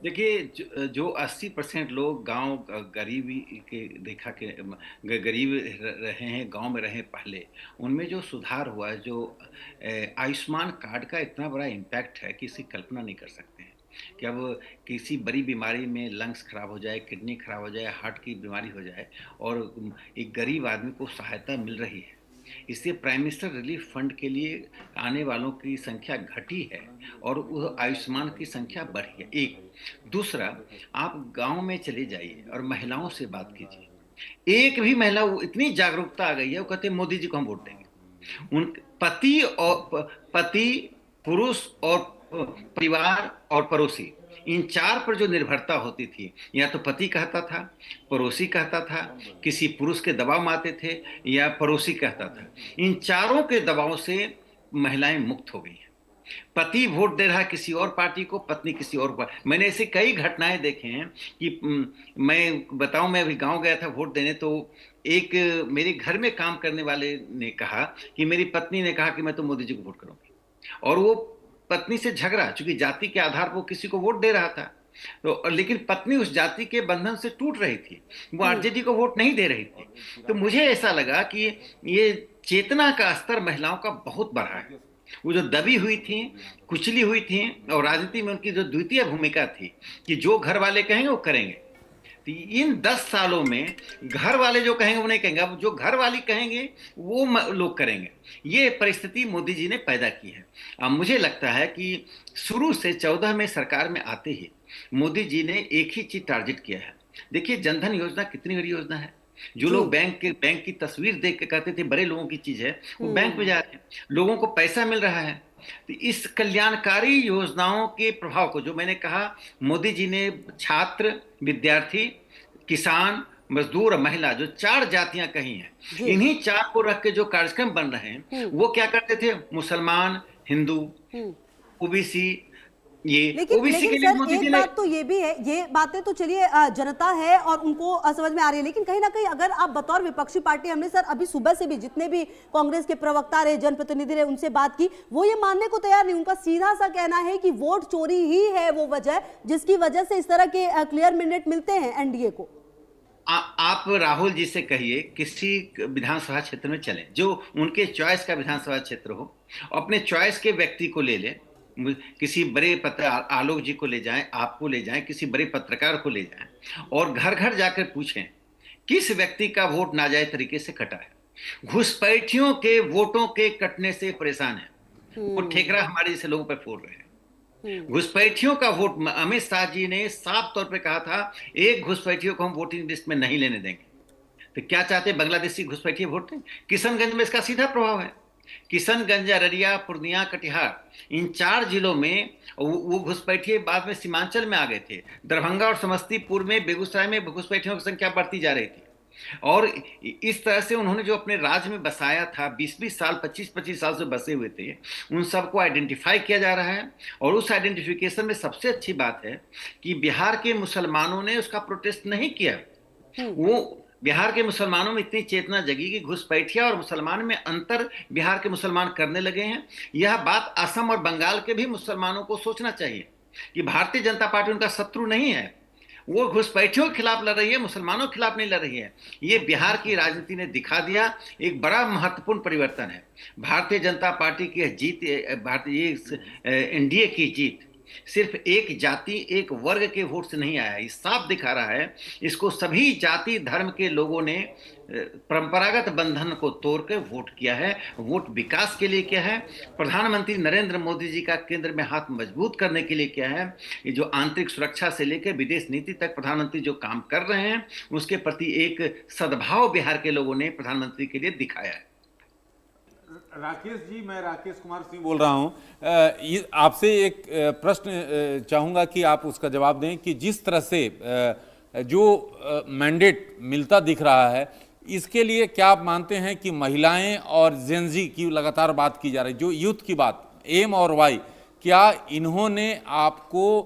देखिए, जो 80% लोग गांव गरीबी के रेखा के गरीब रहे हैं, गांव में रहे पहले, उनमें जो सुधार हुआ है, जो आयुष्मान कार्ड का इतना बड़ा इम्पैक्ट है कि इसकी कल्पना नहीं कर सकते हैं। कि अब किसी बड़ी बीमारी में लंग्स खराब हो जाए, किडनी खराब हो जाए, हार्ट की बीमारी हो जाए, और एक गरीब आदमी को सहायता मिल रही है। इससे प्राइम मिनिस्टर रिलीफ फंड के लिए आने वालों की संख्या घटी है, और वो आयुष्मान की संख्या बढ़ी है। एक दूसरा, आप गांव में चले जाइए और महिलाओं से बात कीजिए। एक भी महिला, वो इतनी जागरूकता आ गई है, वो कहते हैं मोदी जी को हम वोट देंगे। उन पति और पति, पुरुष और परिवार और पड़ोसी, इन चार पर जो निर्भरता होती थी, या तो पति कहता था, पड़ोसी कहता था, किसी पुरुष के दबाव में आते थे, या पड़ोसी कहता था, इन चारों के दबाव से महिलाएं मुक्त हो गई हैं। पति वोट दे रहा है किसी और पार्टी को, पत्नी किसी और पर। मैंने ऐसे कई घटनाएं देखे हैं कि मैं बताऊं, मैं अभी गांव गया था वोट देने, तो एक मेरे घर में काम करने वाले ने कहा कि मेरी पत्नी ने कहा कि मैं तो मोदी जी को वोट करूंगी, और वो पत्नी से झगड़ा, चूंकि जाति के आधार पर वो किसी को वोट दे रहा था। तो लेकिन पत्नी उस जाति के बंधन से टूट रही थी, वो हम्म। आरजेडी को वोट नहीं दे रही थी। तो मुझे ऐसा लगा कि ये चेतना का स्तर महिलाओं का बहुत बढ़ा है। वो जो दबी हुई थी, कुचली हुई थी, और राजनीति में उनकी जो द्वितीय भूमिका थी कि जो घर वाले कहेंगे वो करेंगे, तो इन 10 सालों में घर वाले जो कहेंगे वो नहीं कहेंगे, अब जो घर वाली कहेंगे वो लोग करेंगे। ये परिस्थिति मोदी जी ने पैदा की है। अब मुझे लगता है कि शुरू से 14 में सरकार में आते ही मोदी जी ने एक ही चीज टारगेट किया है। देखिए, जनधन योजना कितनी बड़ी योजना है। जो जी। लोग बैंक की तस्वीर देख के कहते थे बड़े लोगों की चीज है, वो बैंक में हम्म। जा रहे हैं, लोगों को पैसा मिल रहा है। तो इस कल्याणकारी योजनाओं के प्रभाव को, जो मैंने कहा, मोदी जी ने छात्र, विद्यार्थी, किसान, मजदूर और महिला, जो चार जातियां कही हैं, जी। इन्हीं चार को रख के जो कार्यक्रम बन रहे हैं, हम्म। वो क्या करते थे, मुसलमान, हिंदू, हम्म। ओबीसी, ये लेकिन ओबीसी लेकिन के लिए सर, मोदी जी एक ने। बात तो ये भी है, ये बातें तो चलिए जनता है और उनको समझ में आ रही है, लेकिन कहीं ना कहीं अगर आप बतौर विपक्षी पार्टी, हमने सर अभी सुबह से भी जितने भी कांग्रेस के प्रवक्ता रहे, जनप्रतिनिधि रहे, उनसे बात की, वो ये मानने को तैयार नहीं। उनका सीधा सा कहना है कि वोट चोरी ही है वो वजह, जिसकी वजह से इस तरह के क्लियर मैंडेट मिलते हैं एनडीए को। आप राहुल जी से कहिए किसी विधानसभा क्षेत्र में चलें, जो उनके चॉइस का विधानसभा क्षेत्र हो, अपने चॉइस के व्यक्ति को ले लें। किसी बड़े पत्र, आलोक जी को ले जाएं, आपको ले जाएं, किसी बड़े पत्रकार को ले जाएं, और घर घर जाकर पूछें किस व्यक्ति का वोट नाजायज तरीके से कटा है। घुसपैठियों के वोटों के कटने से परेशान है, वो ठेकरा हम्म। हमारे जैसे लोगों पर फोड़ रहे हैं। हम्म। घुसपैठियों का वोट, अमित शाह जी ने साफ तौर पे कहा था, एक घुसपैठियों को हम वोटिंग लिस्ट में नहीं लेने देंगे। तो क्या चाहते हैं, बांग्लादेशी घुसपैठिए वोट दें? किशनगंज में इसका सीधा प्रभाव है। किशनगंज, अररिया, पूर्णिया, कटिहार, इन चार जिलों में वो घुसपैठिए बाद में सीमांचल में आ गए थे। दरभंगा और समस्तीपुर में, बेगूसराय में घुसपैठियों की संख्या बढ़ती जा रही थी। और इस तरह से उन्होंने जो अपने राज्य में बसाया था, 20-20 साल, 25-25 साल से बसे हुए थे, उन सबको आइडेंटिफाई किया जा रहा है। और उस आइडेंटिफिकेशन में सबसे अच्छी बात है कि बिहार के मुसलमानों ने उसका प्रोटेस्ट नहीं किया। हम्म। वो बिहार के मुसलमानों में इतनी चेतना जगी कि घुसपैठिया और मुसलमान में अंतर बिहार के मुसलमान करने लगे हैं। यह बात असम और बंगाल के भी मुसलमानों को सोचना चाहिए कि भारतीय जनता पार्टी उनका शत्रु नहीं है। वो घुसपैठियों के खिलाफ लड़ रही है, मुसलमानों के खिलाफ नहीं लड़ रही है। ये बिहार की राजनीति ने दिखा दिया। एक बड़ा महत्वपूर्ण परिवर्तन है भारतीय जनता पार्टी की जीत। भारतीय एनडीए की जीत सिर्फ एक जाति, एक वर्ग के वोट से नहीं आया। ये साफ दिखा रहा है, इसको सभी जाति धर्म के लोगों ने परंपरागत बंधन को तोड़कर वोट किया है। वोट विकास के लिए किया है, प्रधानमंत्री नरेंद्र मोदी जी का केंद्र में हाथ मजबूत करने के लिए किया है। ये जो आंतरिक सुरक्षा से लेकर विदेश नीति तक प्रधानमंत्री जो काम कर रहे हैं, उसके प्रति एक सद्भाव बिहार के लोगों ने प्रधानमंत्री के लिए दिखाया है। राकेश जी, मैं राकेश कुमार सिंह बोल रहा हूं। आपसे एक प्रश्न चाहूंगा कि आप उसका जवाब दें कि जिस तरह से जो मैंडेट मिलता दिख रहा है, इसके लिए क्या आप मानते हैं कि महिलाएं और जेनजी की लगातार बात की जा रही है, जो यूथ की बात, एम और वाई, क्या इन्होंने आपको